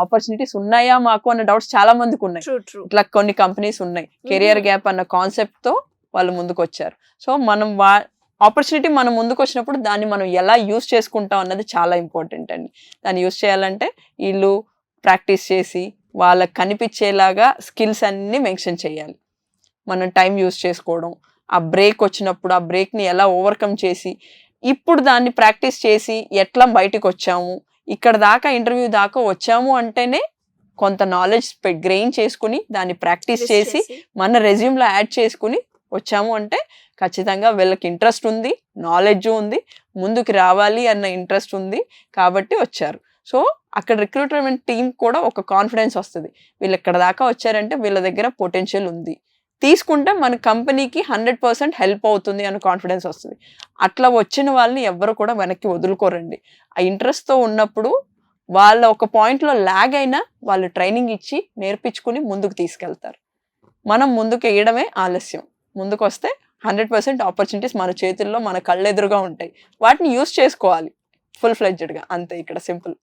Opportunities ఉన్నాయా మాకు అన్న డౌట్స్ చాలా మందికి ఉన్నాయి. ఇట్లా కొన్ని కంపెనీస్ ఉన్నాయి, కెరియర్ గ్యాప్ అన్న కాన్సెప్ట్ తో వాళ్ళు ముందుకు వచ్చారు. సో మనం ఆపర్చునిటీ మనం ముందుకు వచ్చినప్పుడు దాన్ని మనం ఎలా యూస్ చేసుకుంటాం అన్నది చాలా ఇంపార్టెంట్ అండి. దాన్ని యూస్ చేయాలంటే వీళ్ళు ప్రాక్టీస్ చేసి వాళ్ళకి కనిపించేలాగా స్కిల్స్ అన్ని మెన్షన్ చేయాలి. మనం టైం యూస్ చేసుకోవడం, ఆ బ్రేక్ వచ్చినప్పుడు ఆ బ్రేక్ని ఎలా ఓవర్కమ్ చేసి ఇప్పుడు దాన్ని ప్రాక్టీస్ చేసి ఎట్లా బయటకు వచ్చాము, ఇక్కడ దాకా ఇంటర్వ్యూ దాకా వచ్చాము అంటేనే కొంత నాలెడ్జ్ గెయిన్ చేసుకుని దాన్ని ప్రాక్టీస్ చేసి మన రెజ్యూమ్లో యాడ్ చేసుకుని వచ్చాము అంటే ఖచ్చితంగా వీళ్ళకి ఇంట్రెస్ట్ ఉంది, నాలెడ్జ్ ఉంది, ముందుకు రావాలి అన్న ఇంట్రెస్ట్ ఉంది కాబట్టి వచ్చారు. సో అక్కడ రిక్రూట్మెంట్ టీం కూడా ఒక కాన్ఫిడెన్స్ వస్తుంది, వీళ్ళు ఇక్కడ దాకా వచ్చారంటే వీళ్ళ దగ్గర పొటెన్షియల్ ఉంది, తీసుకుంటే మన కంపెనీకి 100% హెల్ప్ అవుతుంది అన్న కాన్ఫిడెన్స్ వస్తుంది. అట్లా వచ్చిన వాళ్ళని ఎవ్వరు కూడా వెనక్కి వదులుకోరండి. ఆ ఇంట్రెస్ట్తో ఉన్నప్పుడు వాళ్ళ ఒక పాయింట్లో ల్యాగ్ అయినా వాళ్ళు ట్రైనింగ్ ఇచ్చి నేర్పించుకుని ముందుకు తీసుకెళ్తారు. మనం ముందుకు వేయడమే ఆలస్యం. ముందుకు వస్తే 100% ఆపర్చునిటీస్ మన చేతుల్లో మన కళ్ళెదురుగా ఉంటాయి, వాటిని యూస్ చేసుకోవాలి ఫుల్ ఫ్లెడ్జ్డ్గా, అంతే ఇక్కడ సింపుల్.